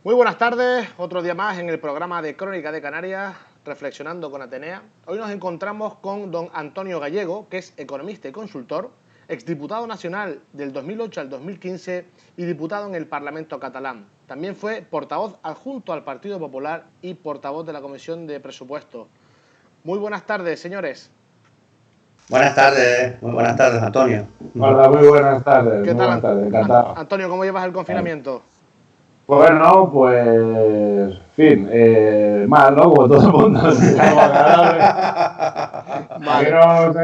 Muy buenas tardes, otro día más en el programa de Crónica de Canarias, Reflexionando con Atenea. Hoy nos encontramos con don Antonio Gallego, que es economista y consultor, exdiputado nacional del 2008 al 2015 y diputado en el Parlamento catalán. También fue portavoz adjunto al Partido Popular y portavoz de la Comisión de Presupuestos. Muy buenas tardes, señores. Muy buenas tardes, Antonio. Hola, muy buenas tardes, ¿Qué muy tal, buenas tardes, encantado. Antonio, cómo llevas el confinamiento? Bueno, pues, en fin, mal, ¿no? Como todo el mundo. ¿Para qué no vamos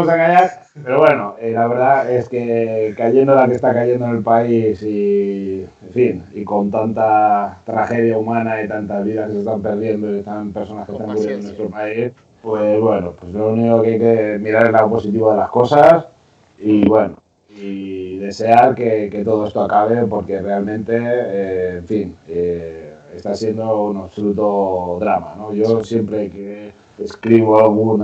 a engañar? Pero bueno, la verdad es que cayendo la que está cayendo en el país y, en fin, y con tanta tragedia humana y tantas vidas que se están perdiendo y están personas que están muriendo en nuestro país, pues bueno, pues lo único que hay que mirar es el lado positivo de las cosas y bueno, y desear que todo esto acabe porque realmente, en fin, está siendo un absoluto drama, ¿no? Yo siempre que escribo algún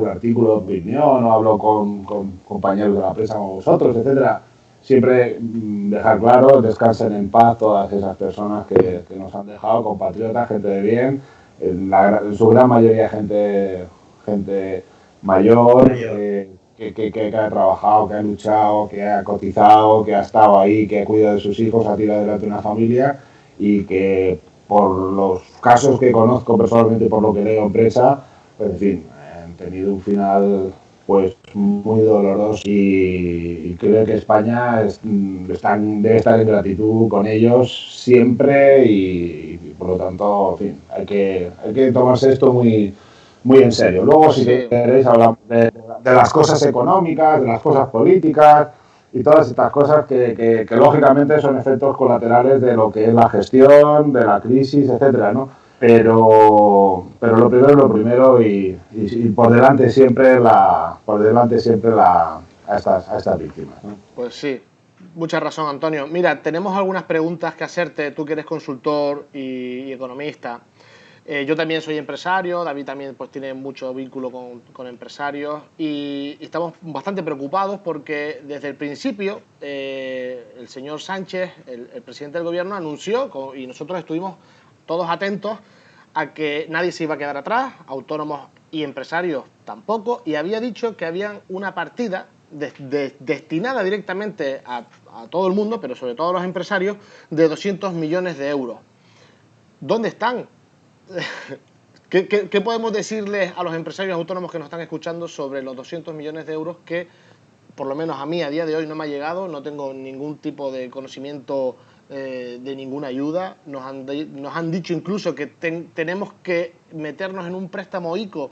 artículo de opinión o hablo con compañeros de la prensa como vosotros, etcétera, siempre dejar claro, descansen en paz todas esas personas que nos han dejado, compatriotas, gente de bien, en su gran mayoría gente mayor, que ha trabajado, que ha luchado, que ha cotizado, que ha estado ahí, que ha cuidado de sus hijos, ha tirado adelante una familia y que por los casos que conozco personalmente y por lo que leo en prensa, pues en fin, han tenido un final pues muy doloroso y creo que España debe estar en gratitud con ellos siempre y por lo tanto, en fin, hay que tomarse esto muy en serio. Luego, si queréis, hablamos de las cosas económicas, de las cosas políticas y todas estas cosas que lógicamente son efectos colaterales de lo que es la gestión, de la crisis, etcétera, ¿no? Pero lo primero es lo primero y por delante siempre a estas víctimas, ¿no? Pues sí, mucha razón, Antonio. Mira, tenemos algunas preguntas que hacerte, tú que eres consultor y economista. Yo también soy empresario, David también pues tiene mucho vínculo con empresarios y estamos bastante preocupados porque desde el principio el señor Sánchez, el presidente del gobierno, anunció, y nosotros estuvimos todos atentos, a que nadie se iba a quedar atrás, autónomos y empresarios tampoco, y había dicho que había una partida destinada directamente a todo el mundo, pero sobre todo a los empresarios, de 200 millones de euros. ¿Dónde están? ¿Qué podemos decirles a los empresarios autónomos que nos están escuchando sobre los 200 millones de euros que, por lo menos a mí, a día de hoy no me ha llegado? No tengo ningún tipo de conocimiento de ninguna ayuda. Nos han dicho incluso que tenemos que meternos en un préstamo ICO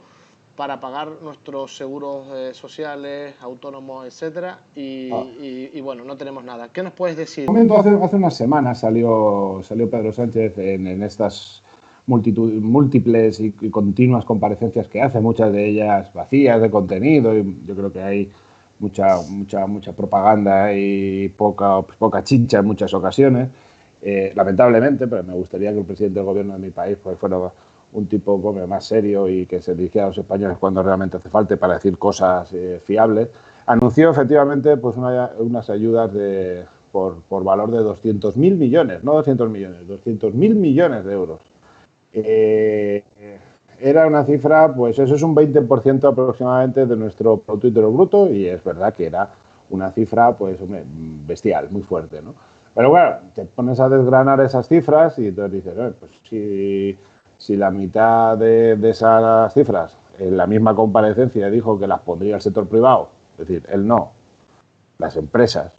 para pagar nuestros seguros sociales, autónomos, etcétera, y bueno, no tenemos nada. ¿Qué nos puedes decir? Hace unas semanas salió Pedro Sánchez en estas múltiples y continuas comparecencias que hace, muchas de ellas vacías de contenido, y yo creo que hay mucha propaganda y poca chicha en muchas ocasiones, lamentablemente, pero me gustaría que el presidente del gobierno de mi país pues fuera un tipo más serio y que se dirigiera a los españoles cuando realmente hace falta para decir cosas fiables. Anunció efectivamente pues unas ayudas por valor de 200.000 millones, no 200 millones, 200.000 millones de euros. Era una cifra, pues eso es un 20% aproximadamente de nuestro Producto Interior Bruto y es verdad que era una cifra, pues, hombre, bestial, muy fuerte, ¿no? Pero bueno, te pones a desgranar esas cifras y entonces dices, pues si la mitad de esas cifras en la misma comparecencia dijo que las pondría el sector privado, es decir, él no, las empresas,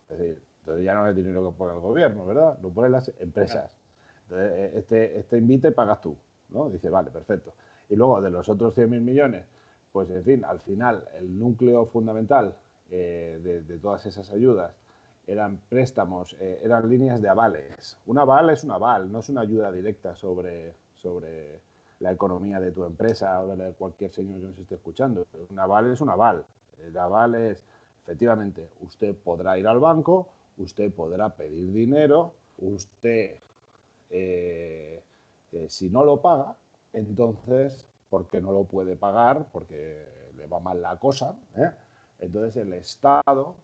es decir, entonces ya no es dinero que pone el gobierno, ¿verdad? Lo ponen las empresas. Entonces, este invite pagas tú, ¿no? Dice, vale, perfecto. Y luego de los otros 100.000 millones, pues en fin, al final el núcleo fundamental de todas esas ayudas eran préstamos, eran líneas de avales. Un aval es un aval, no es una ayuda directa sobre la economía de tu empresa o de cualquier señor que nos esté escuchando. Un aval es un aval. El aval es, efectivamente, usted podrá ir al banco, usted podrá pedir dinero, usted, si no lo paga, entonces, porque no lo puede pagar, porque le va mal la cosa, entonces el Estado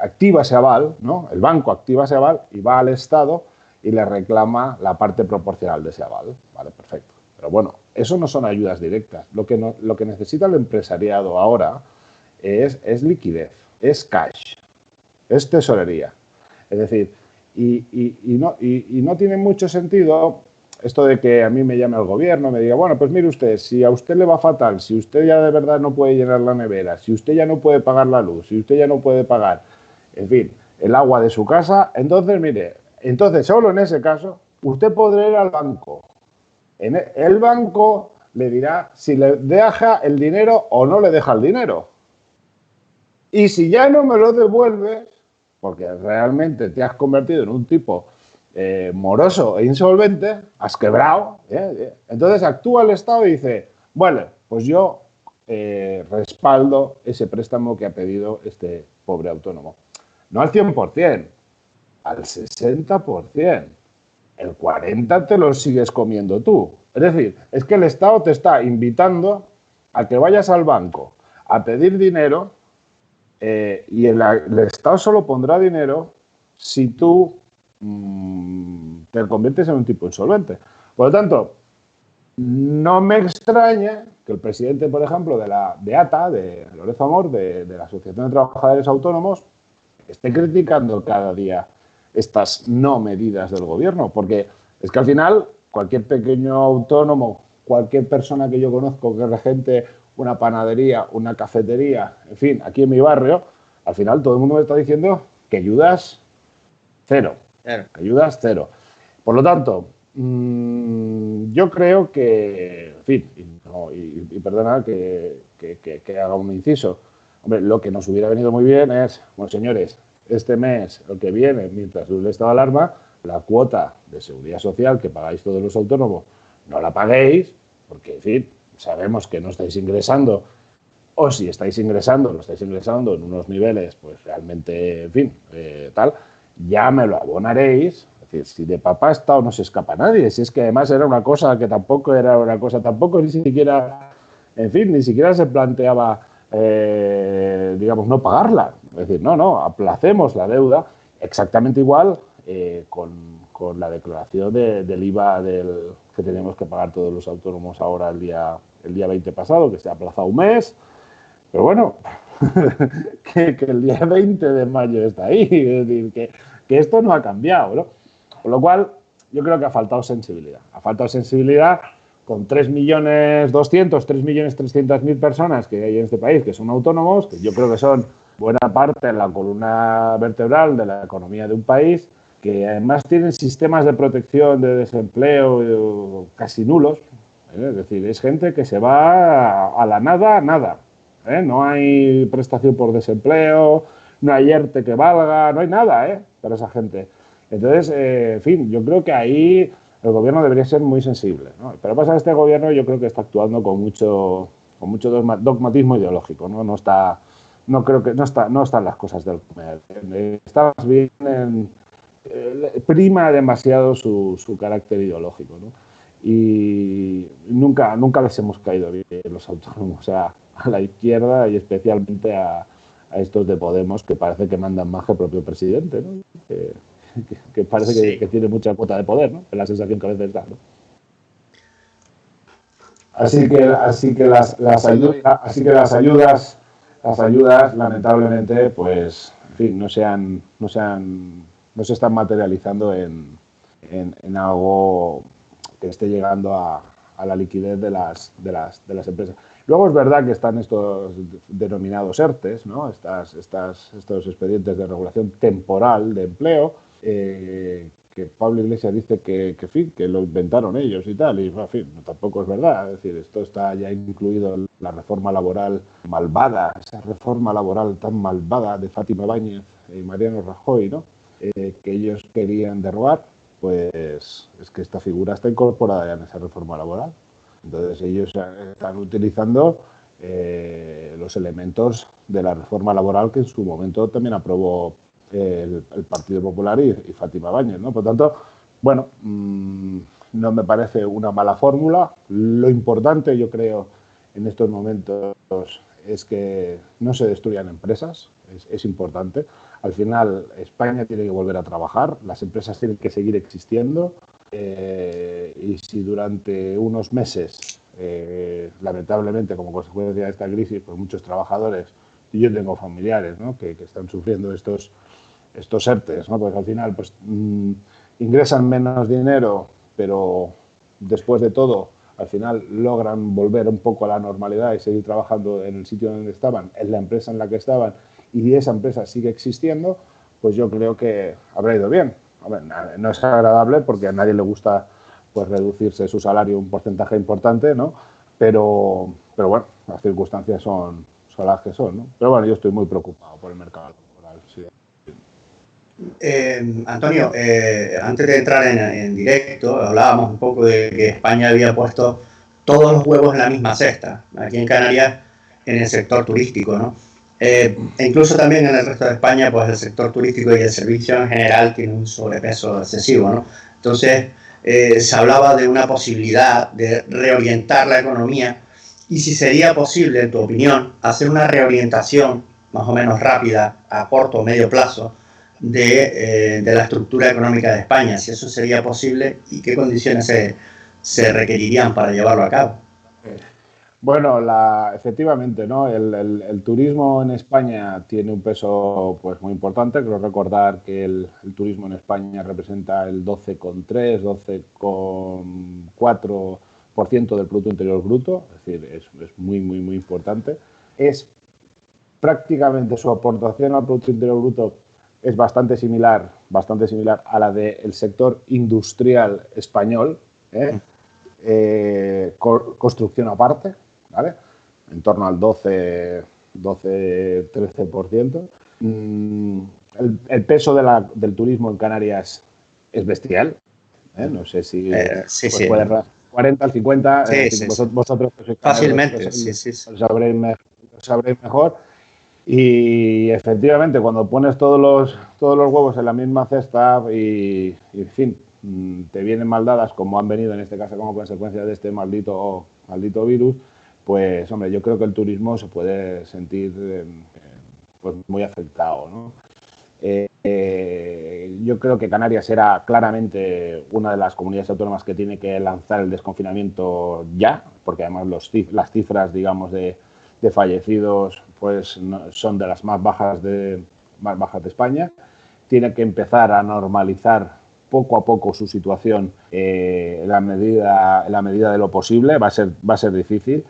activa ese aval, ¿no? El banco activa ese aval y va al Estado y le reclama la parte proporcional de ese aval. Vale, perfecto. Pero bueno, eso no son ayudas directas. Lo que necesita el empresariado ahora es liquidez, es cash, es tesorería. Es decir, y no tiene mucho sentido esto de que a mí me llame el gobierno, me diga, bueno, pues mire usted, si a usted le va fatal, si usted ya de verdad no puede llenar la nevera, si usted ya no puede pagar la luz, si usted ya no puede pagar, en fin, el agua de su casa, entonces, mire, entonces solo en ese caso, usted podrá ir al banco. El banco le dirá si le deja el dinero o no le deja el dinero. Y si ya no me lo devuelves, porque realmente te has convertido en un tipo moroso e insolvente, has quebrado, entonces actúa el Estado y dice, bueno, pues yo respaldo ese préstamo que ha pedido este pobre autónomo. No al 100%, al 60%. El 40% te lo sigues comiendo tú. Es decir, es que el Estado te está invitando a que vayas al banco a pedir dinero y el Estado solo pondrá dinero si tú te conviertes en un tipo insolvente. Por lo tanto, no me extraña que el presidente, por ejemplo, de ATA, de Lorenzo Amor, de la Asociación de Trabajadores Autónomos, esté criticando cada día estas no medidas del gobierno, porque es que al final cualquier pequeño autónomo, cualquier persona que yo conozco que regente una panadería, una cafetería, en fin, aquí en mi barrio, al final todo el mundo me está diciendo que ayudas cero, que ayudas cero. Por lo tanto, yo creo que, en fin, y perdona que haga un inciso, hombre, lo que nos hubiera venido muy bien es, bueno, señores, este mes, el que viene, mientras dure el estado de alarma, la cuota de seguridad social que pagáis todos los autónomos, no la paguéis, porque, en fin, sabemos que no estáis ingresando, o si estáis ingresando, lo estáis ingresando en unos niveles, pues realmente, en fin, tal, ya me lo abonaréis. Es decir, si de papá Estado no se escapa nadie, si es que además era una cosa que tampoco era una cosa, tampoco ni siquiera, en fin, ni siquiera se planteaba, digamos, no pagarla. Es decir, no, aplacemos la deuda exactamente igual con la declaración del IVA que tenemos que pagar todos los autónomos ahora el día 20 pasado, que se ha aplazado un mes, pero bueno, que el día 20 de mayo está ahí, es decir, que esto no ha cambiado, ¿no? Con lo cual, yo creo que ha faltado sensibilidad. Ha faltado sensibilidad con 3.200.000, 3.300.000 personas que hay en este país que son autónomos, que yo creo que son buena parte de la columna vertebral de la economía de un país, que además tienen sistemas de protección de desempleo casi nulos. Es decir, es gente que se va a la nada. No hay prestación por desempleo, no hay ERTE que valga, no hay nada para esa gente. Entonces, en fin, yo creo que ahí el gobierno debería ser muy sensible, ¿no? Pero pasa que este gobierno yo creo que está actuando con mucho dogmatismo ideológico, ¿no? No creo que no están las cosas del comer. Está más bien prima demasiado su carácter ideológico, ¿no? Y nunca les hemos caído bien los autónomos a la izquierda y especialmente a estos de Podemos que parece que mandan más que el propio presidente, ¿no? Que parece que tiene mucha cuota de poder, ¿no? Es la sensación que a veces da, ¿no? Así que las ayudas, lamentablemente, pues, en fin, no se están materializando en algo que esté llegando a la liquidez de las empresas. Luego es verdad que están estos denominados ERTES, ¿no? Estos expedientes de regulación temporal de empleo, que Pablo Iglesias dice que lo inventaron ellos y tal, y en fin, tampoco es verdad. Es decir, esto está ya incluido en la reforma laboral malvada, esa reforma laboral tan malvada de Fátima Báñez y Mariano Rajoy, ¿no? Que ellos querían derogar, pues es que esta figura está incorporada ya en esa reforma laboral. Entonces ellos están utilizando los elementos de la reforma laboral que en su momento también aprobó el Partido Popular y Fátima Báñez, ¿no? Por tanto, bueno, no me parece una mala fórmula. Lo importante, yo creo, en estos momentos es que no se destruyan empresas, es importante. Al final, España tiene que volver a trabajar, las empresas tienen que seguir existiendo y si durante unos meses, lamentablemente, como consecuencia de esta crisis, pues muchos trabajadores, y yo tengo familiares, ¿no?, que están sufriendo estos ERTEs, ¿no?, porque al final pues, ingresan menos dinero, pero después de todo, al final logran volver un poco a la normalidad y seguir trabajando en el sitio donde estaban, en la empresa en la que estaban, y esa empresa sigue existiendo, pues yo creo que habrá ido bien. Hombre, no es agradable porque a nadie le gusta pues reducirse su salario un porcentaje importante, ¿no? Pero bueno, las circunstancias son las que son, ¿no? Pero bueno, yo estoy muy preocupado por el mercado laboral. Sí. Antonio, antes de entrar en directo, hablábamos un poco de que España había puesto todos los huevos en la misma cesta, aquí en Canarias, en el sector turístico, ¿no? E incluso también en el resto de España, pues el sector turístico y el servicio en general tiene un sobrepeso excesivo, ¿no? Entonces, se hablaba de una posibilidad de reorientar la economía y si sería posible, en tu opinión, hacer una reorientación más o menos rápida, a corto o medio plazo, de la estructura económica de España, si eso sería posible y qué condiciones se requerirían para llevarlo a cabo. Bueno, efectivamente, ¿no? El turismo en España tiene un peso pues muy importante. Creo recordar que el turismo en España representa el 12,3, 12,4% del Producto Interior Bruto, es decir, es muy, muy, muy importante. Es prácticamente su aportación al Producto Interior Bruto es bastante similar a la del sector industrial español, construcción aparte, ¿vale? En torno al 13%. El peso del turismo en Canarias es bestial, no sé si sí. puede 40 al 50, sí, vosotros fácilmente, lo sabréis mejor. Y efectivamente, cuando pones todos los huevos en la misma cesta y en fin, te vienen mal dadas, como han venido en este caso como consecuencia de este maldito virus, pues hombre, yo creo que el turismo se puede sentir pues muy afectado, ¿no? Yo creo que Canarias era claramente una de las comunidades autónomas que tiene que lanzar el desconfinamiento ya, porque además las cifras, digamos, de fallecidos pues son de las más bajas de España. Tiene que empezar a normalizar poco a poco su situación en la medida de lo posible. Va a ser difícil,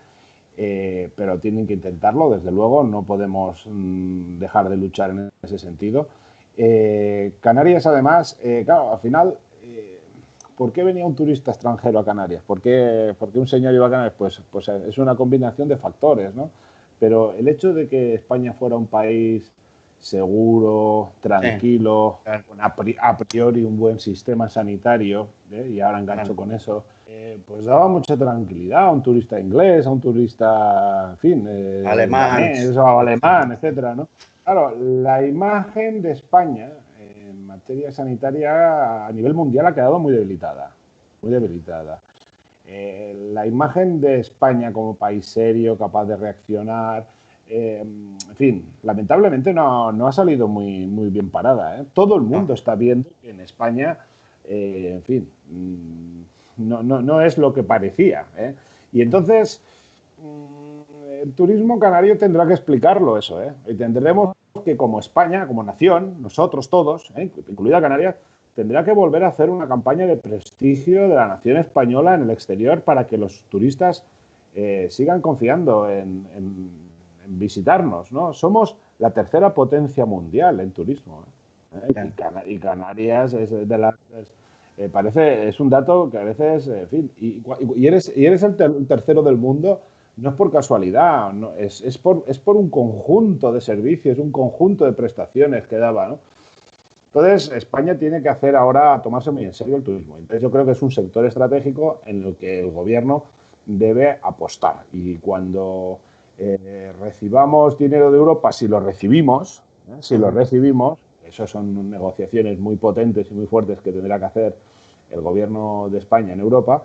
pero tienen que intentarlo, desde luego. No podemos dejar de luchar en ese sentido. Canarias, además, claro, al final, ¿por qué venía un turista extranjero a Canarias? ¿Por qué un señor iba a Canarias? Pues es una combinación de factores, ¿no? Pero el hecho de que España fuera un país seguro, tranquilo, sí, claro, con a priori un buen sistema sanitario, y ahora engancho con eso, pues daba mucha tranquilidad a un turista inglés, a un turista, en fin, alemán, etcétera, ¿no? Claro, la imagen de España en materia sanitaria a nivel mundial ha quedado muy debilitada, muy debilitada. La imagen de España como país serio, capaz de reaccionar, en fin, lamentablemente no ha salido muy bien parada, ¿eh? Todo el mundo está viendo que en España, en fin, no es lo que parecía, ¿eh? Y entonces el turismo canario tendrá que explicarlo eso, ¿eh? Y tendremos que, como España, como nación, nosotros todos, incluida Canarias, tendrá que volver a hacer una campaña de prestigio de la nación española en el exterior para que los turistas sigan confiando en visitarnos, ¿no? Somos la tercera potencia mundial en turismo, ¿eh? Y Canarias es de las... es un dato que a veces, en fin, y eres el tercero del mundo, no es por casualidad, no, es por un conjunto de servicios, un conjunto de prestaciones que daba, ¿no? Entonces, España tiene que hacer ahora, tomarse muy en serio el turismo. Entonces, yo creo que es un sector estratégico en el que el gobierno debe apostar. Y cuando recibamos dinero de Europa, si lo recibimos, eso son negociaciones muy potentes y muy fuertes que tendrá que hacer el gobierno de España en Europa,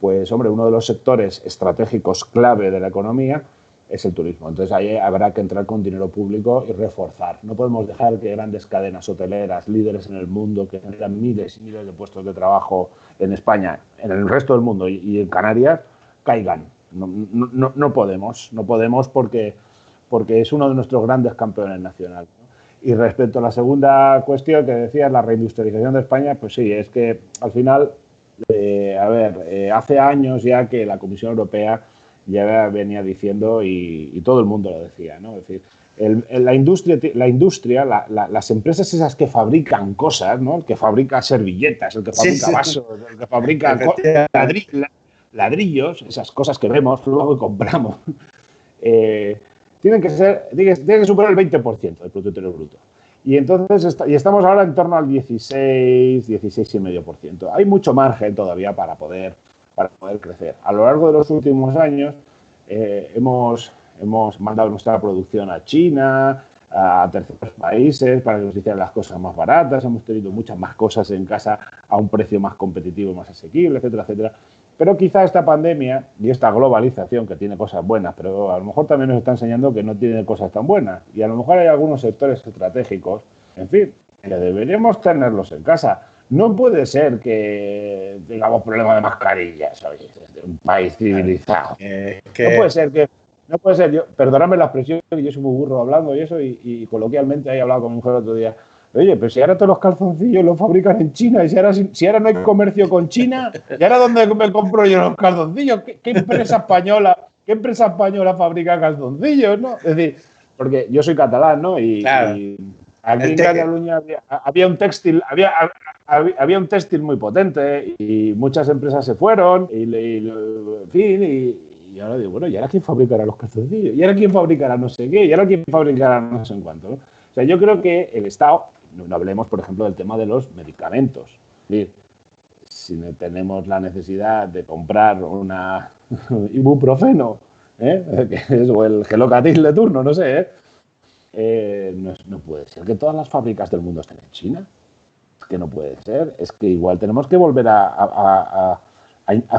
pues, hombre, uno de los sectores estratégicos clave de la economía, es el turismo. Entonces ahí habrá que entrar con dinero público y reforzar. No podemos dejar que grandes cadenas hoteleras, líderes en el mundo, que generan miles y miles de puestos de trabajo en España, en el resto del mundo y en Canarias, caigan. No podemos porque es uno de nuestros grandes campeones nacionales, ¿no? Y respecto a la segunda cuestión que decías, la reindustrialización de España, pues sí, es que al final, hace años ya que la Comisión Europea ya venía diciendo y todo el mundo lo decía, ¿no? Es decir, las empresas esas que fabrican cosas, ¿no? El que fabrica servilletas, el que fabrica vasos, el que fabrica ladrillos, esas cosas que vemos, luego compramos, tienen que superar el 20% del Producto Interior Bruto. Y entonces estamos ahora en torno al 16,5%. Hay mucho margen todavía para poder crecer. A lo largo de los últimos años hemos mandado nuestra producción a China, a terceros países para que nos hicieran las cosas más baratas, hemos tenido muchas más cosas en casa a un precio más competitivo, más asequible, etcétera, etcétera. Pero quizá esta pandemia y esta globalización, que tiene cosas buenas, pero a lo mejor también nos está enseñando que no tiene cosas tan buenas. Y a lo mejor hay algunos sectores estratégicos, en fin, que deberíamos tenerlos en casa. No puede ser que tengamos problemas de mascarillas, oye, de un país civilizado. No puede ser, perdóname la expresión, yo soy muy burro hablando y eso, y coloquialmente he hablado con mi mujer el otro día. Oye, pero si ahora todos los calzoncillos los fabrican en China y si ahora no hay comercio con China, ¿y ahora dónde me compro yo los calzoncillos? ¿Qué empresa española fabrica calzoncillos, no? Es decir, porque yo soy catalán, ¿no? Claro. Y aquí en Cataluña había un textil, había un textil muy potente y muchas empresas se fueron en fin, y ahora digo, bueno, ¿y ahora quién fabricará los calzoncillos? ¿Y ahora quién fabricará no sé qué? ¿Y ahora quién fabricará no sé en cuánto? ¿no? O sea, yo creo que el Estado, no hablemos, por ejemplo, del tema de los medicamentos. Es decir, si tenemos la necesidad de comprar una ibuprofeno, o el gelocatil de turno, no sé, no puede ser que todas las fábricas del mundo estén en China. Es que no puede ser. Es que igual tenemos que volver a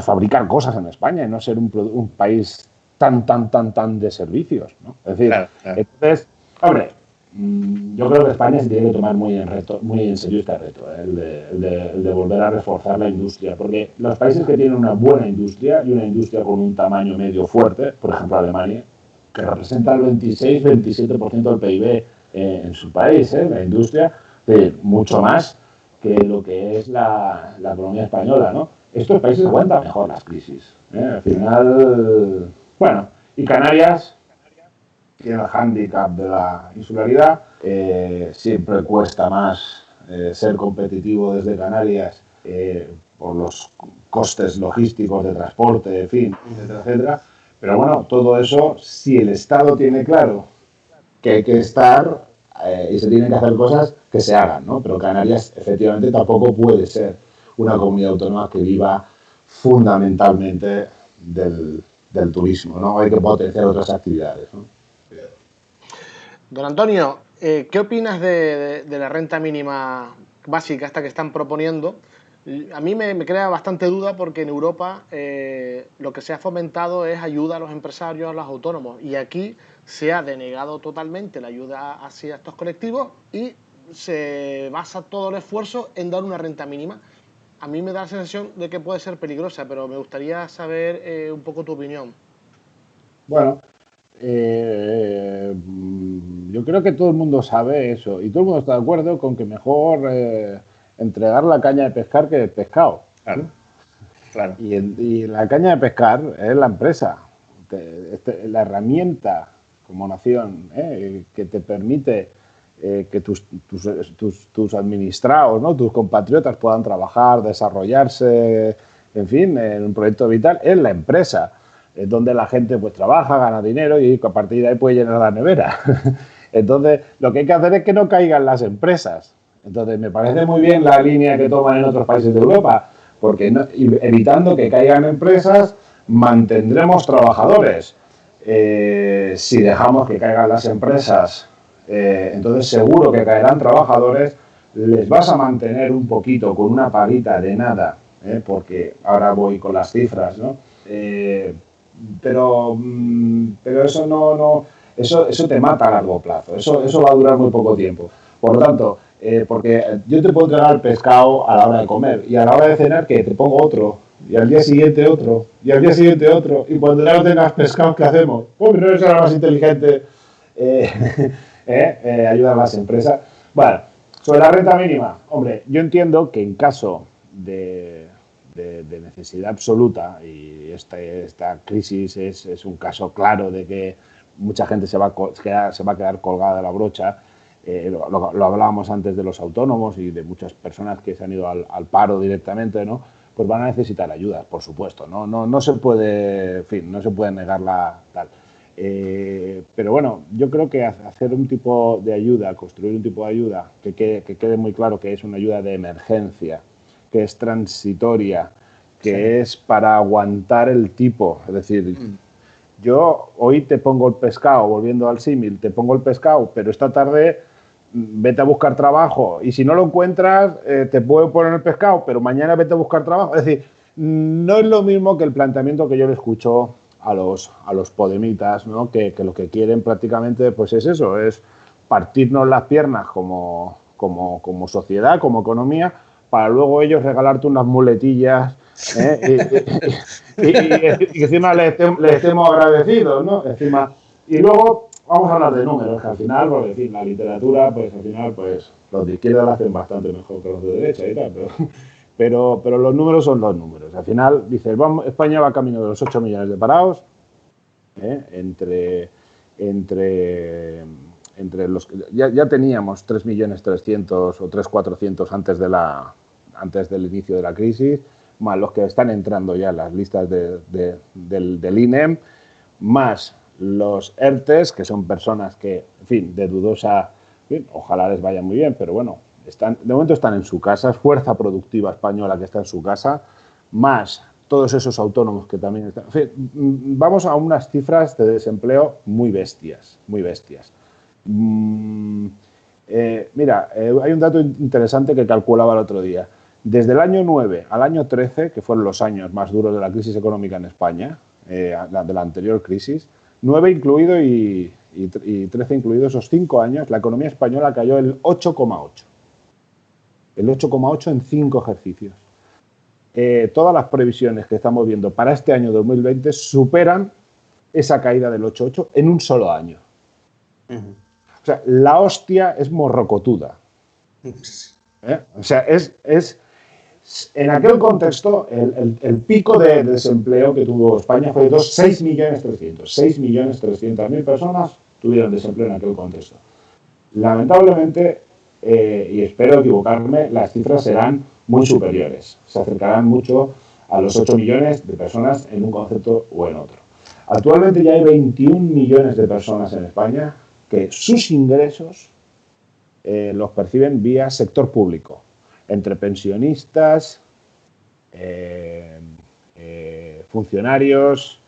fabricar cosas en España y no ser un país tan de servicios, ¿no? Es decir, claro. Entonces, hombre, yo creo que España se tiene que tomar muy en serio este reto, el de volver a reforzar la industria, porque los países que tienen una buena industria y una industria con un tamaño medio fuerte, por ejemplo Alemania, que representa el 26-27% del PIB en su país, la industria, mucho más que lo que es la economía española, ¿no? Estos países aguantan mejor las crisis. Al final, bueno, y Canarias tiene el hándicap de la insularidad, siempre cuesta más ser competitivo desde Canarias por los costes logísticos de transporte, en fin, etcétera, etcétera. Pero bueno, todo eso, si el Estado tiene claro que hay que estar y se tienen que hacer cosas, que se hagan, ¿no? Pero Canarias efectivamente tampoco puede ser una comunidad autónoma que viva fundamentalmente del turismo, ¿no? Hay que potenciar otras actividades, ¿no? Don Antonio, ¿qué opinas de la renta mínima básica esta que están proponiendo? A mí me crea bastante duda porque en Europa lo que se ha fomentado es ayuda a los empresarios, a los autónomos, y aquí se ha denegado totalmente la ayuda hacia estos colectivos y se basa todo el esfuerzo en dar una renta mínima. A mí me da la sensación de que puede ser peligrosa, pero me gustaría saber un poco tu opinión. Bueno, yo creo que todo el mundo sabe eso y todo el mundo está de acuerdo con que mejor entregar la caña de pescar que el pescado. Claro, claro. Y la caña de pescar es la empresa, la herramienta como nación que te permite que tus administrados, ¿no? Tus compatriotas puedan trabajar, desarrollarse, en fin, en un proyecto vital, es la empresa, donde la gente pues trabaja, gana dinero y a partir de ahí puede llenar la nevera. Entonces, lo que hay que hacer es que no caigan las empresas. Entonces, me parece muy bien la línea que toman en otros países de Europa, porque evitando que caigan empresas, mantendremos trabajadores. Si dejamos que caigan las empresas, entonces seguro que caerán trabajadores, les vas a mantener un poquito con una paguita de nada, porque ahora voy con las cifras, ¿no? pero eso eso te mata a largo plazo, eso va a durar muy poco tiempo. Por lo tanto, porque yo te puedo entregar el pescado a la hora de comer y a la hora de cenar que te pongo otro y al día siguiente otro y al día siguiente otro y cuando ya no tengas pescado, ¿qué hacemos? Pues no eres ahora más inteligente ayudar a las empresas. Bueno, sobre la renta mínima, hombre, yo entiendo que en caso de necesidad absoluta, y esta crisis es un caso claro de que mucha gente se va a quedar colgada de la brocha. Lo hablábamos antes de los autónomos y de muchas personas que se han ido al paro directamente, ¿no? Pues van a necesitar ayuda, por supuesto, no se puede, en fin, no se puede negar la tal. Pero bueno, yo creo que hacer un tipo de ayuda, construir un tipo de ayuda que quede muy claro que es una ayuda de emergencia, que es transitoria, que es para aguantar el tipo. Es decir, yo hoy te pongo el pescado, volviendo al símil, te pongo el pescado, pero esta tarde vete a buscar trabajo y si no lo encuentras te puedo poner el pescado, pero mañana vete a buscar trabajo. Es decir, no es lo mismo que el planteamiento que yo le escucho a los podemitas, ¿no? Que lo que quieren prácticamente pues es eso, es partirnos las piernas como sociedad, como economía, para luego ellos regalarte unas muletillas y encima le estemos agradecidos, ¿no? Encima, y luego vamos a hablar de números, que al final, porque en fin, la literatura, pues al final, pues los de izquierda lo hacen bastante mejor que los de derecha y tal, pero los números son los números. Al final, dices, España va camino de los 8 millones de parados, entre los ya teníamos 3.300.000 o 3.400.000 antes del inicio de la crisis, más los que están entrando ya en las listas del INEM, más los ERTES, que son personas que, en fin, de dudosa, en fin, ojalá les vaya muy bien, pero bueno, de momento están en su casa, es fuerza productiva española que está en su casa, más todos esos autónomos que también están. En fin, vamos a unas cifras de desempleo muy bestias, muy bestias. Mira, hay un dato interesante que calculaba el otro día. Desde el año 9 al año 13, que fueron los años más duros de la crisis económica en España, de la anterior crisis, 9 incluido y 13 incluido, esos 5 años, la economía española cayó el 8,8. El 8,8 en 5 ejercicios. Todas las previsiones que estamos viendo para este año 2020 superan esa caída del 8,8 en un solo año. O sea, la hostia es morrocotuda. O sea, en aquel contexto, el pico de desempleo que tuvo España fue de 6.300.000. 6.300.000 personas tuvieron desempleo en aquel contexto. Lamentablemente, y espero equivocarme, las cifras serán muy superiores. Se acercarán mucho a los 8 millones de personas en un concepto o en otro. Actualmente ya hay 21 millones de personas en España que sus ingresos los perciben vía sector público, entre pensionistas, funcionarios,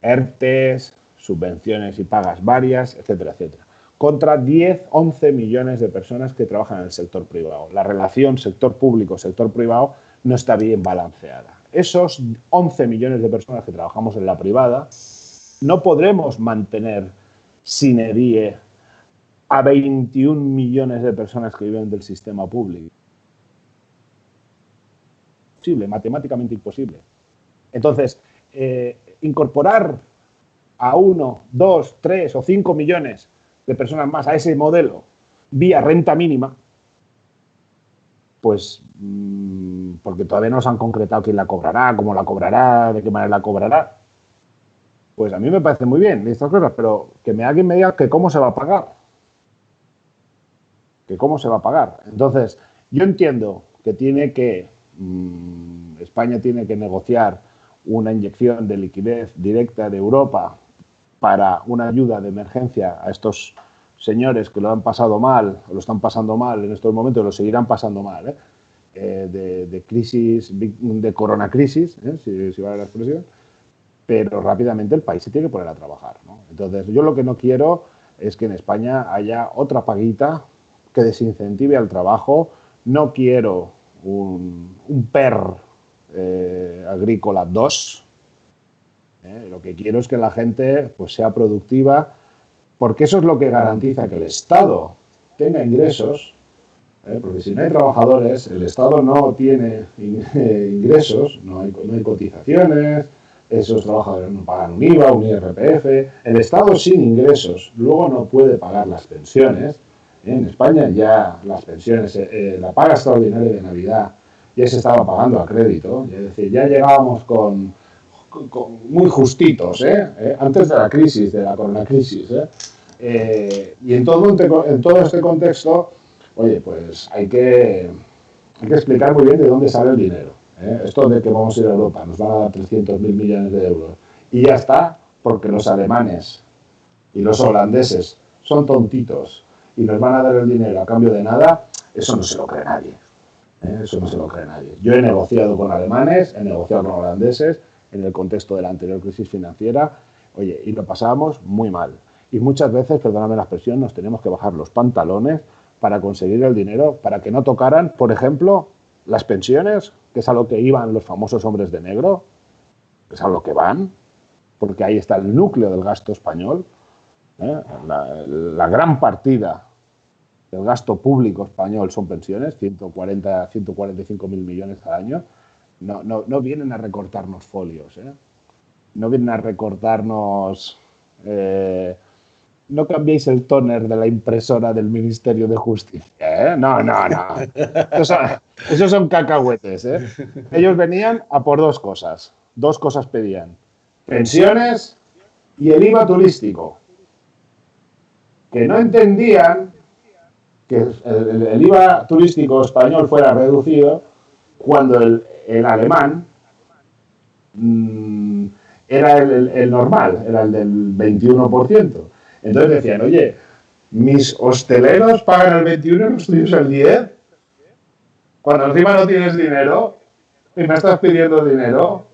ERTES, subvenciones y pagas varias, etcétera, etcétera. Contra 10, 11 millones de personas que trabajan en el sector privado. La relación sector público-sector privado no está bien balanceada. Esos 11 millones de personas que trabajamos en la privada no podremos mantener sine die a 21 millones de personas que viven del sistema público. Imposible, matemáticamente imposible. Entonces, incorporar a 1, 2, 3 o 5 millones de personas más a ese modelo vía renta mínima, pues porque todavía no se han concretado quién la cobrará, cómo la cobrará, de qué manera la cobrará, pues a mí me parece muy bien estas cosas, pero que alguien me diga que cómo se va a pagar. Que cómo se va a pagar. Entonces, yo entiendo que España tiene que negociar una inyección de liquidez directa de Europa para una ayuda de emergencia a estos señores que lo han pasado mal, o lo están pasando mal en estos momentos, lo seguirán pasando mal, de crisis, de coronacrisis, si vale la expresión, pero rápidamente el país se tiene que poner a trabajar, ¿no? Entonces, yo lo que no quiero es que en España haya otra paguita que desincentive al trabajo. No quiero un PER agrícola 2, Lo que quiero es que la gente pues, sea productiva, porque eso es lo que garantiza que el Estado tenga ingresos, porque si no hay trabajadores, el Estado no tiene ingresos, no hay cotizaciones, esos trabajadores no pagan un IVA, un IRPF, el Estado sin ingresos luego no puede pagar las pensiones. En España ya las pensiones, la paga extraordinaria de Navidad ya se estaba pagando a crédito, es decir, ya llegábamos con muy justitos, antes de la crisis, de la coronacrisis. Y en todo este contexto, oye, pues hay que explicar muy bien de dónde sale el dinero. Esto de que vamos a ir a Europa, nos van a dar 300.000 millones de euros. Y ya está, porque los alemanes y los holandeses son tontitos y nos van a dar el dinero a cambio de nada, eso no se lo cree nadie. Eso no se lo cree nadie. Yo he negociado con alemanes, he negociado con holandeses en el contexto de la anterior crisis financiera, oye, y lo pasábamos muy mal. Y muchas veces, perdóname la expresión, nos tenemos que bajar los pantalones para conseguir el dinero, para que no tocaran, por ejemplo, las pensiones, que es a lo que iban los famosos hombres de negro, que es a lo que van, porque ahí está el núcleo del gasto español, la gran partida del gasto público español son pensiones, 145.000 millones al año. No vienen a recortarnos folios, no vienen a recortarnos... no cambiéis el tóner de la impresora del Ministerio de Justicia, No. Esos son cacahuetes, Ellos venían a por dos cosas pedían: pensiones y el IVA turístico. Que no entendían que el IVA turístico español fuera reducido cuando el alemán era el normal, era el del 21%. Entonces decían, oye, mis hosteleros pagan el 21% y los tuyos el 10%. Cuando encima no tienes dinero y me estás pidiendo dinero,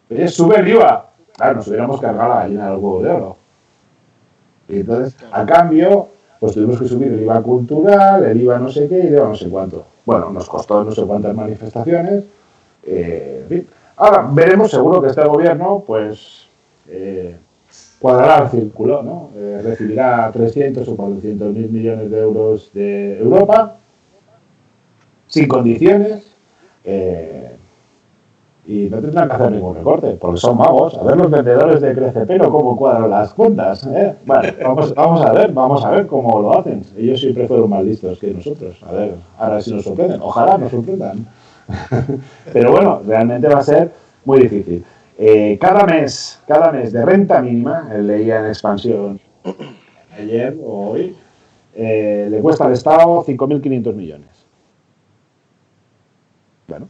oye, sube el IVA. Claro, nos hubiéramos cargado la gallina del huevo de oro. Y entonces, a cambio, pues tuvimos que subir el IVA cultural, el IVA no sé qué y el IVA no sé cuánto. Bueno, nos costó no sé cuántas manifestaciones. En fin. Ahora, veremos, seguro que este gobierno, pues, cuadrará el círculo, ¿no? Recibirá 300 o 400.000 millones de euros de Europa, sin condiciones, y no tendrán que hacer ningún recorte, porque son magos. A ver los vendedores de Crecepero cómo cuadran las cuentas. Bueno, vamos a ver cómo lo hacen. Ellos siempre fueron más listos que nosotros. A ver, ahora sí nos sorprenden. Ojalá nos sorprendan. Pero bueno, realmente va a ser muy difícil. Cada mes de renta mínima, leía en Expansión ayer o hoy, le cuesta al Estado 5.500 millones. Bueno,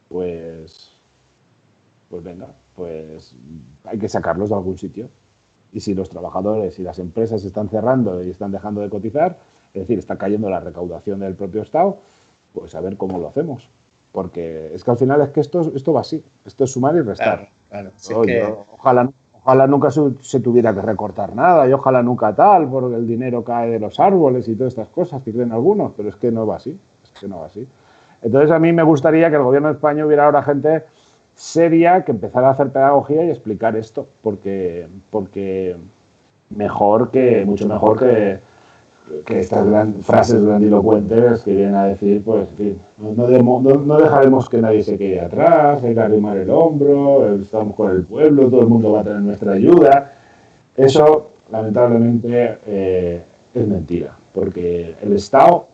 pues venga, pues hay que sacarlos de algún sitio. Y si los trabajadores y las empresas están cerrando y están dejando de cotizar, es decir, está cayendo la recaudación del propio Estado, pues a ver cómo lo hacemos. Porque es que al final es que esto va así, esto es sumar y restar. Claro. Sí, ojalá nunca se tuviera que recortar nada y ojalá nunca tal, porque el dinero cae de los árboles y todas estas cosas que creen algunos, pero es que no va así, Entonces a mí me gustaría que el gobierno de España hubiera ahora gente seria que empezara a hacer pedagogía y explicar esto, porque mucho mejor que estas frases grandilocuentes que vienen a decir, pues, en fin, no dejaremos que nadie se quede atrás, hay que arrimar el hombro, estamos con el pueblo, todo el mundo va a tener nuestra ayuda. Eso, lamentablemente, es mentira, porque el Estado,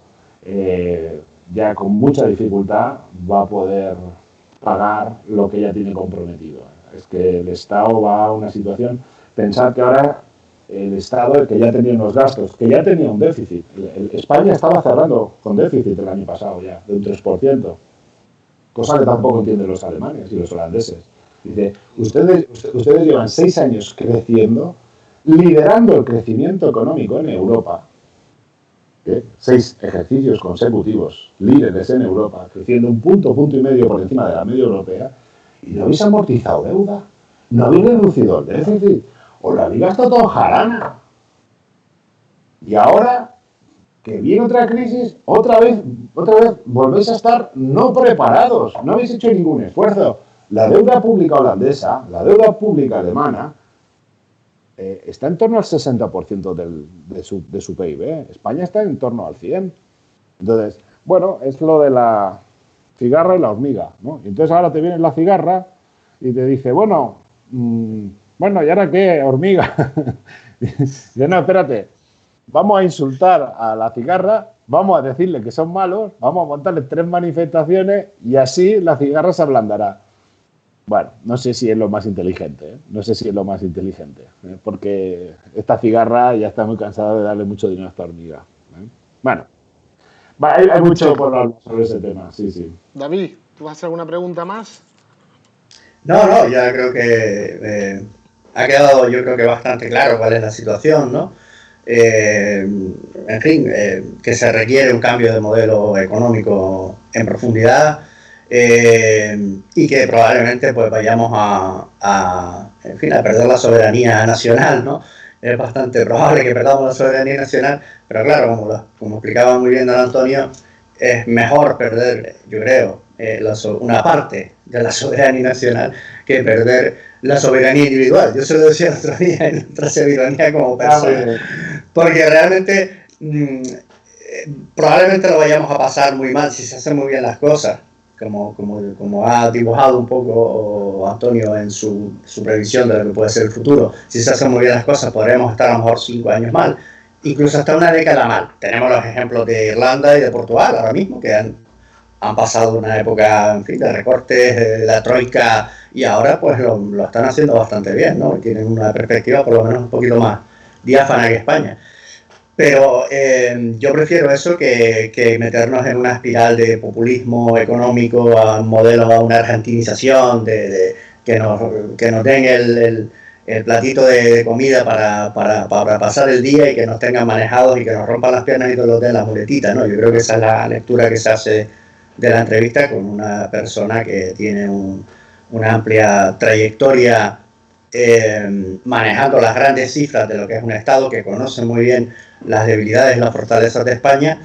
ya con mucha dificultad, va a poder pagar lo que ya tiene comprometido. Es que el Estado va a una situación, pensad que ahora el Estado, que ya tenía unos gastos, que ya tenía un déficit. España estaba cerrando con déficit el año pasado ya, de un 3%, cosa que tampoco entienden los alemanes y los holandeses. Dice, ustedes llevan 6 años creciendo, liderando el crecimiento económico en Europa. 6 ejercicios consecutivos, líderes en Europa, creciendo un punto y medio por encima de la media europea, y no habéis amortizado deuda, no habéis reducido el déficit, os lo habéis gastado todo en jarana. Y ahora que viene otra crisis, otra vez volvéis a estar no preparados, no habéis hecho ningún esfuerzo. La deuda pública holandesa, la deuda pública alemana, está en torno al 60% de su PIB. España está en torno al 100%. Entonces, bueno, es lo de la cigarra y la hormiga, ¿no? Y entonces ahora te viene la cigarra y te dice, bueno, ¿y ahora qué, hormiga? Dice, no, espérate, vamos a insultar a la cigarra, vamos a decirle que son malos, vamos a montarle 3 manifestaciones y así la cigarra se ablandará. Bueno, no sé si es lo más inteligente, ¿eh? No sé si es lo más inteligente, ¿eh? Porque esta cigarra ya está muy cansada de darle mucho dinero a esta hormiga, ¿eh? Bueno, hay mucho por hablar sobre ese tema, sí, sí. David, ¿tú vas a hacer alguna pregunta más? No, ya creo que ha quedado, yo creo que bastante claro cuál es la situación, ¿no? En fin, que se requiere un cambio de modelo económico en profundidad, y que probablemente pues vayamos en fin, a perder la soberanía nacional, ¿no? Es bastante probable que perdamos la soberanía nacional, pero claro, como explicaba muy bien don Antonio, es mejor perder, yo creo, una parte de la soberanía nacional que perder la soberanía individual. Yo se lo decía el otro día en otra soberanía como persona, porque realmente probablemente lo vayamos a pasar muy mal si se hacen muy bien las cosas, como ha dibujado un poco Antonio en su previsión de lo que puede ser el futuro. Si se hacen muy bien las cosas, podremos estar a lo mejor 5 años mal, incluso hasta una década mal. Tenemos los ejemplos de Irlanda y de Portugal ahora mismo, que han pasado una época, en fin, de recortes, de la troika, y ahora pues lo están haciendo bastante bien, ¿no? Tienen una perspectiva por lo menos un poquito más diáfana que España. Pero yo prefiero eso que meternos en una espiral de populismo económico, a un modelo, a una argentinización, que nos den el platito de comida para pasar el día y que nos tengan manejados y que nos rompan las piernas y que nos den las muletitas, ¿no? Yo creo que esa es la lectura que se hace de la entrevista con una persona que tiene una amplia trayectoria manejando las grandes cifras de lo que es un Estado, que conoce muy bien las debilidades y las fortalezas de España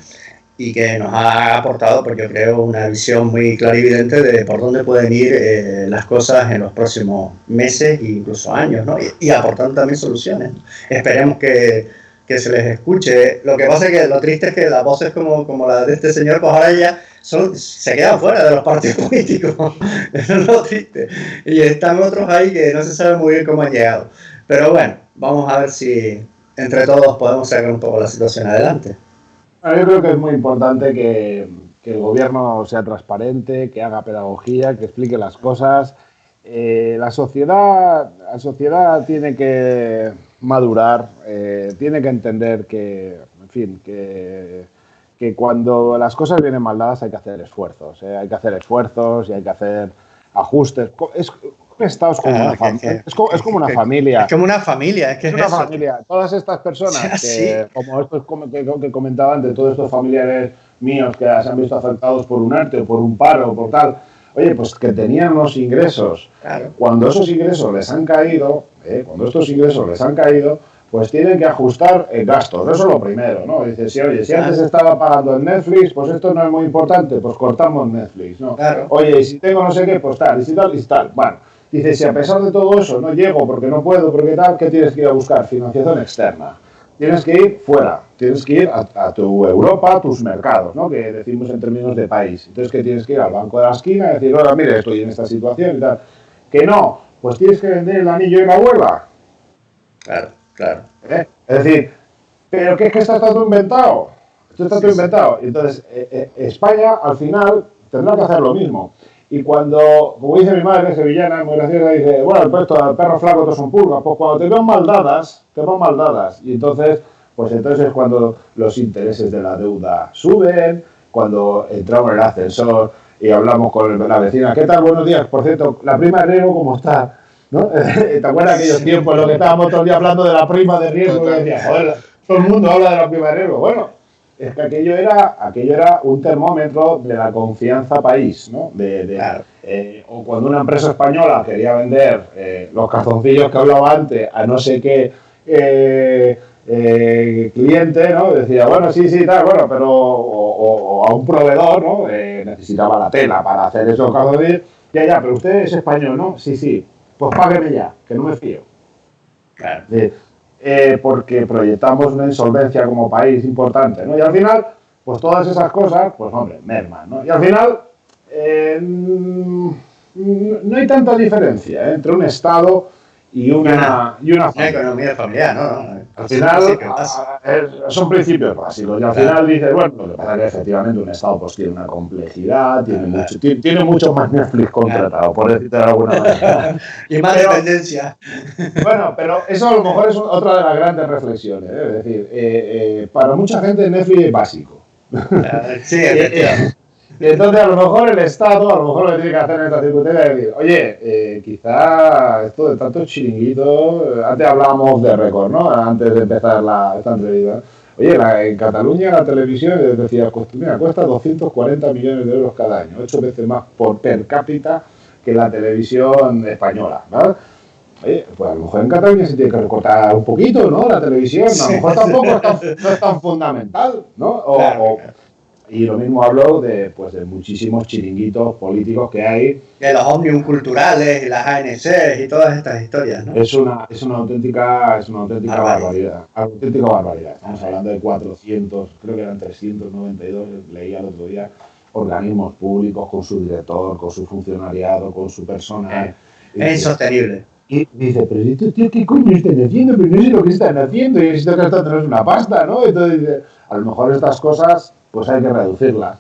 y que nos ha aportado, pues yo creo, una visión muy clarividente de por dónde pueden ir las cosas en los próximos meses e incluso años, ¿no? Y aportando también soluciones. Esperemos que se les escuche. Lo que pasa es que lo triste es que las voces como la de este señor, pues ahora ya se quedan fuera de los partidos políticos. Eso es lo triste. Y están otros ahí que no se sabe muy bien cómo han llegado. Pero bueno, vamos a ver si entre todos podemos sacar un poco la situación adelante. Yo creo que es muy importante que el gobierno sea transparente, que haga pedagogía, que explique las cosas. La sociedad tiene que madurar, tiene que entender que, en fin, que cuando las cosas vienen mal dadas hay que hacer esfuerzos, hay que hacer esfuerzos y hay que hacer ajustes. Un Estado es como una familia. Es como una familia. Es como una familia. Es una familia. Todas estas personas, como estos que comentaba antes, todos estos familiares míos que se han visto afectados por un ERTE o por un paro o por tal, oye, pues que tenían unos ingresos. Claro. Cuando esos ingresos les han caído, pues tienen que ajustar gastos. Eso es lo primero, ¿no? Dices, si antes estaba pagando el Netflix, pues esto no es muy importante, pues cortamos Netflix, ¿no? Claro. Oye, y si tengo no sé qué, pues tal, y si tal. Bueno, dices, si a pesar de todo eso no llego porque no puedo, porque tal, ¿qué tienes que ir a buscar? Financiación externa. Tienes que ir fuera, tienes que ir a tu Europa, a tus mercados, ¿no? Que decimos en términos de país. Entonces, que tienes que ir al banco de la esquina y decir, ahora, mire, estoy en esta situación y tal. Que no, pues tienes que vender el anillo de la abuela. Claro. Es decir, ¿pero qué es que está todo inventado? Esto está todo inventado. Y entonces, España, al final, tendrá que hacer lo mismo. Y cuando, como dice mi madre sevillana, muy graciosa, dice, bueno, el perro flaco todos son pulgas. Pues cuando te van mal dadas. Y entonces es cuando los intereses de la deuda suben, cuando entramos en el ascensor y hablamos con la vecina, ¿qué tal? Buenos días. Por cierto, la prima de riesgo, ¿cómo está? ¿No? ¿Te acuerdas aquellos tiempos en los que estábamos todo el día hablando de la prima de riesgo? Que decía, joder, todo el mundo habla de la prima de riesgo. Bueno, es que aquello era un termómetro de la confianza país, ¿no? O cuando una empresa española quería vender los calzoncillos que hablaba antes a no sé qué cliente, ¿no? Decía, bueno, sí, tal, bueno, pero o a un proveedor, ¿no? Necesitaba la tela para hacer esos calzoncillos. Ya, pero usted es español, ¿no? Sí. Pues págueme ya, que no me fío. Claro. Porque proyectamos una insolvencia como país importante, ¿no? Y al final, pues todas esas cosas, pues hombre, merman, ¿no? Y al final, no hay tanta diferencia entre un Estado y una familia. Economía familiar, ¿no? Al final, son principios básicos. Y al final dices, bueno, lo que pasa es que efectivamente un Estado pues tiene una complejidad, tiene mucho más Netflix contratado, por decirte de alguna manera. Y más dependencia. Bueno, pero eso a lo mejor es otra de las grandes reflexiones. Es decir, para mucha gente Netflix es básico. Sí, efectivamente. Y entonces a lo mejor el Estado, a lo mejor lo que tiene que hacer en esta circunstancia es decir, oye, quizá esto de tantos chiringuitos, antes hablábamos de récord, ¿no? Antes de empezar esta entrevista. Oye, en Cataluña la televisión, decía, cuesta 240 millones de euros cada año, 8 veces más por per cápita que la televisión española, ¿vale? Oye, pues a lo mejor en Cataluña se tiene que recortar un poquito, ¿no? La televisión, a lo mejor tampoco no es tan fundamental, ¿no? Y lo mismo hablo de muchísimos chiringuitos políticos que hay. De los ómnibus culturales y las ANC y todas estas historias, ¿no? Es una auténtica barbaridad. Auténtica barbaridad. Estamos hablando de 400, creo que eran 392, leía el otro día, organismos públicos con su director, con su funcionariado, con su personal. Es insostenible. Y dice, pero estos tíos, ¿qué coño están haciendo? Pero no sé lo que están haciendo. Y esto que esto no es una pasta, ¿no? Entonces dice, a lo mejor estas cosas pues hay que reducirlas.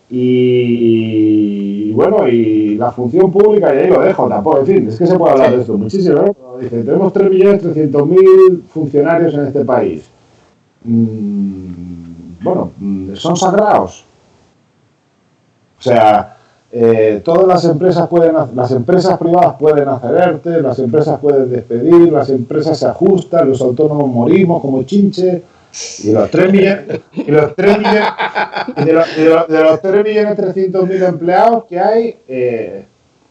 Y bueno, y la función pública, y ahí lo dejo, tampoco, en fin, es que se puede hablar de esto muchísimo, ¿no? Dice, tenemos 3.300.000 funcionarios en este país. Bueno, son sagrados. O sea, todas las empresas privadas pueden hacer ERTE, las empresas pueden despedir, las empresas se ajustan, los autónomos morimos como chinche. Y de los 3.300.000 empleados que hay, que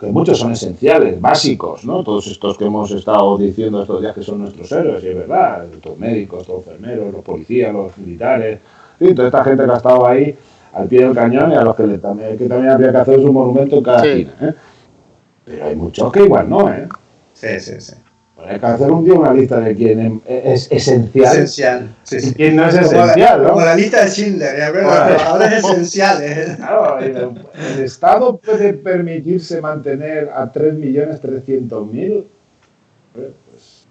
muchos son esenciales, básicos, ¿no? Todos estos que hemos estado diciendo estos días que son nuestros héroes, y es verdad, los médicos, los enfermeros, los policías, los militares, ¿sí? Toda esta gente que ha estado ahí al pie del cañón y a los que también habría que hacer un monumento en cada esquina, ¿eh? Pero hay muchos que igual no, ¿eh? Sí. Hay que hacer un día una lista de quién es esencial. Esencial, sí. Y quién no es esencial, ¿no? Como la lista de Schindler, bueno, ahora es esencial. Claro, el Estado puede permitirse mantener a 3.300.000. Pues,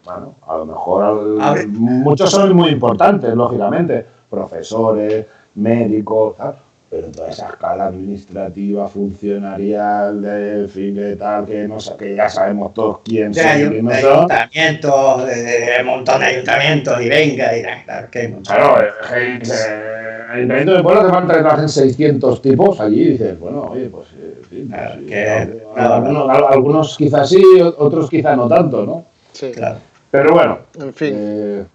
bueno, a lo mejor muchos son muy importantes, lógicamente. Profesores, médicos, tal. Pero toda esa escala administrativa, funcionarial, en fin, de tal, que ya sabemos todos quién son y quién no son. Ayuntamientos, un montón de ayuntamientos, y venga, claro, que hay muchos. Claro, ayuntamiento de pueblo te van a traer 600 tipos allí y dices, bueno, oye, pues, sí, claro, algunos quizás sí, otros quizás no tanto, ¿no? Sí. Claro. Pero bueno. En fin.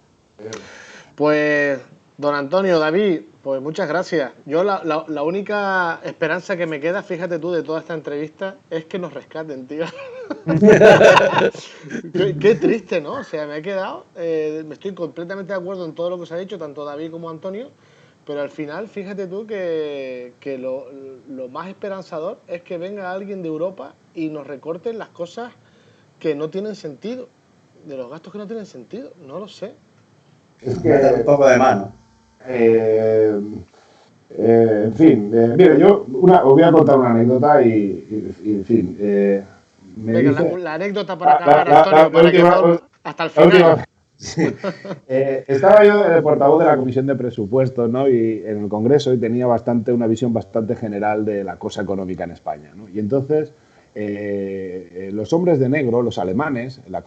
Pues, don Antonio, David, pues muchas gracias. Yo la única esperanza que me queda, fíjate tú, de toda esta entrevista, es que nos rescaten, tío. Qué triste, ¿no? O sea, me he quedado, me estoy completamente de acuerdo en todo lo que se ha dicho, tanto David como Antonio, pero al final, fíjate tú que lo más esperanzador es que venga alguien de Europa y nos recorten las cosas que no tienen sentido, de los gastos que no tienen sentido, no lo sé. Es que un poco de mano. En fin, mira, yo os voy a contar una anécdota y en fin, venga, la anécdota para acabar, Antonio, para que hasta el final. Sí. Estaba yo en el portavoz de la Comisión de Presupuestos, ¿no? Y en el Congreso, y tenía una visión bastante general de la cosa económica en España, ¿no? Y entonces los hombres de negro, los alemanes, una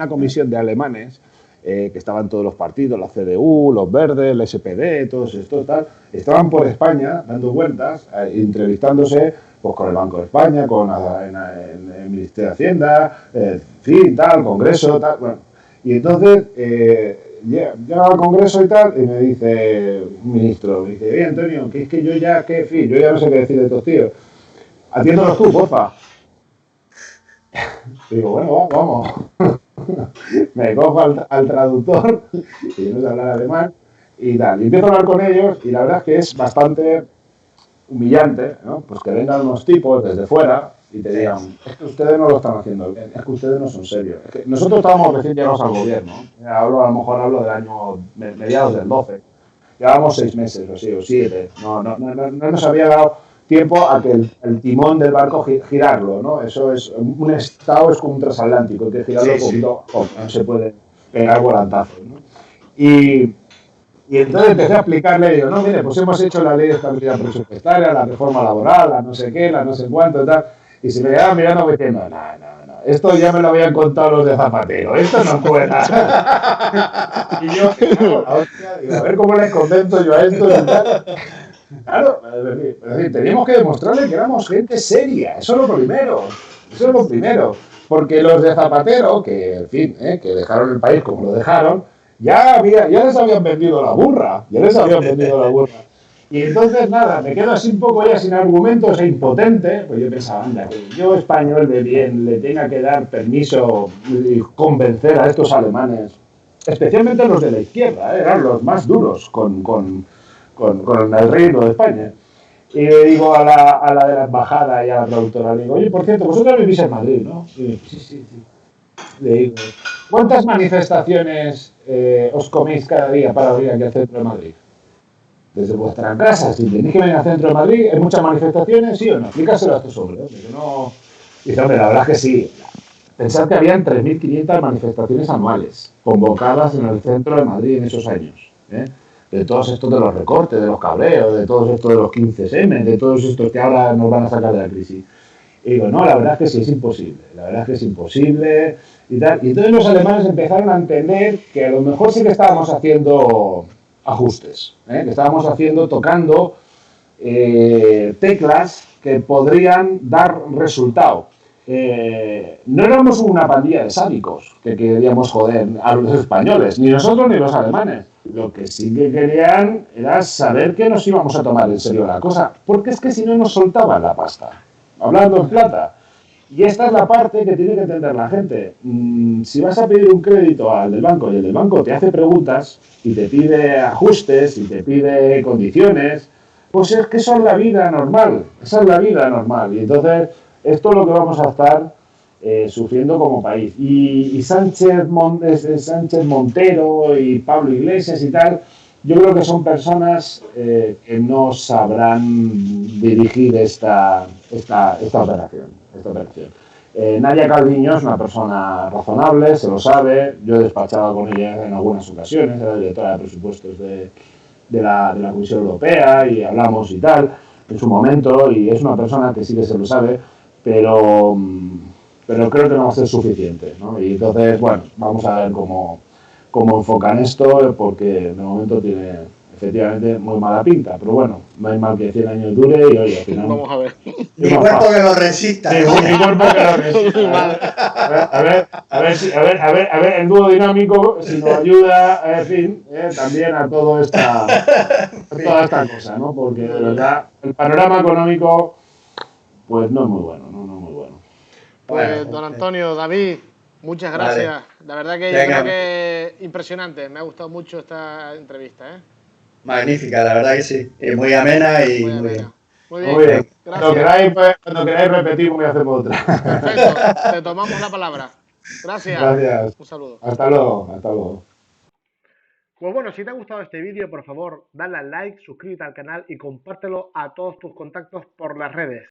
comisión de alemanes, que estaban todos los partidos, la CDU, los Verdes, el SPD, todos estos, tal, estaban por España dando vueltas, entrevistándose pues, con el Banco de España, con el Ministerio de Hacienda, fin, tal, Congreso, tal, bueno. Y entonces llega al Congreso y tal, y me dice un ministro, me dice, oye Antonio, que es que yo ya no sé qué decir de estos tíos. Atiéndolos tú, porfa. Digo, bueno, vamos. Me cojo al traductor, y no sé hablar alemán, y tal. Y empiezo a hablar con ellos, y la verdad es que es bastante humillante, ¿no? Pues que vengan unos tipos desde fuera y te digan, es que ustedes no lo están haciendo bien, es que ustedes no son serios. Es que nosotros estábamos recién llegados al gobierno, a lo mejor hablo del año mediados del 12. Llevábamos 6 meses o así, o 7. No nos había dado tiempo a que el timón del barco girarlo, ¿no? Eso es, un estado es como un transatlántico, hay que girarlo poquito a poco, no se puede pegar volantazos, ¿no? Y entonces empecé a explicarle, digo, no, mire, pues hemos hecho la ley de estabilidad presupuestaria, la reforma laboral, la no sé qué, la no sé cuánto, tal. Y se me quedaba mirando diciendo, no, esto ya me lo habían contado los de Zapatero, esto no cuela. Y yo, claro, la hostia, digo, a ver cómo les convenzo yo a esto y tal. Claro, es decir, teníamos que demostrarle que éramos gente seria, eso es lo primero. Porque los de Zapatero, que en fin, que dejaron el país como lo dejaron, ya les habían vendido la burra, Y entonces, nada, me quedo así un poco ya sin argumentos e impotente, pues yo pensaba, anda, que yo español de bien le tenga que dar permiso y convencer a estos alemanes, especialmente los de la izquierda, eran los más duros con el reino de España. Y le digo a la de la embajada y a la traductora, le digo, oye, por cierto, vosotros vivís en Madrid, ¿no? Y digo, sí. Le digo, ¿cuántas manifestaciones os coméis cada día para venir aquí al centro de Madrid? Desde vuestra casa, si tenéis que venir al centro de Madrid, ¿hay muchas manifestaciones, sí o no? Explícaselo a estos hombres. Digo, no. Dice, hombre, la verdad es que sí. Pensad que habían 3.500 manifestaciones anuales convocadas en el centro de Madrid en esos años. De todos estos de los recortes, de los cabreos, de todos estos de los 15M, de todos estos que ahora nos van a sacar de la crisis. Y digo, no, la verdad es que sí, es imposible, y tal. Y entonces los alemanes empezaron a entender que a lo mejor sí que estábamos haciendo ajustes, que estábamos tocando teclas que podrían dar resultado. No éramos una pandilla de sádicos que queríamos joder a los españoles, ni nosotros ni los alemanes. Lo que sí que querían era saber que nos íbamos a tomar en serio la cosa, porque es que si no nos soltaban la pasta, hablando en plata. Y esta es la parte que tiene que entender la gente. Si vas a pedir un crédito al del banco y el del banco te hace preguntas y te pide ajustes y te pide condiciones, pues es que eso es la vida normal, esa es la vida normal. Y entonces esto es lo que vamos a estar sufriendo como país. Y Sánchez Montero y Pablo Iglesias y tal, yo creo que son personas que no sabrán dirigir esta operación. Nadia Calviño es una persona razonable, se lo sabe, yo he despachado con ella en algunas ocasiones, era directora de presupuestos de la Comisión Europea y hablamos y tal en su momento, y es una persona que sí que se lo sabe, pero creo que no va a ser suficiente, ¿no? Y entonces, bueno, vamos a ver cómo enfocan esto, porque de momento tiene efectivamente muy mala pinta, pero bueno, no hay mal que 100 años dure y oye, al final... Vamos a ver. Mi cuerpo que lo resista. Sí, mi cuerpo que lo resista. A ver, el dúo dinámico, si nos ayuda, en fin, también a toda esta cosa, ¿no? Porque de verdad, el panorama económico, pues no es muy bueno, no es muy bueno. Pues, don Antonio, David, muchas gracias. Vale. La verdad que yo creo que es impresionante. Me ha gustado mucho esta entrevista, Magnífica, la verdad que sí. Muy amena y muy bien. Muy bien. Gracias. Cuando queráis repetimos y hacemos otra. Perfecto. Te tomamos la palabra. Gracias. Un saludo. Hasta luego. Pues bueno, si te ha gustado este vídeo, por favor, dale al like, suscríbete al canal y compártelo a todos tus contactos por las redes.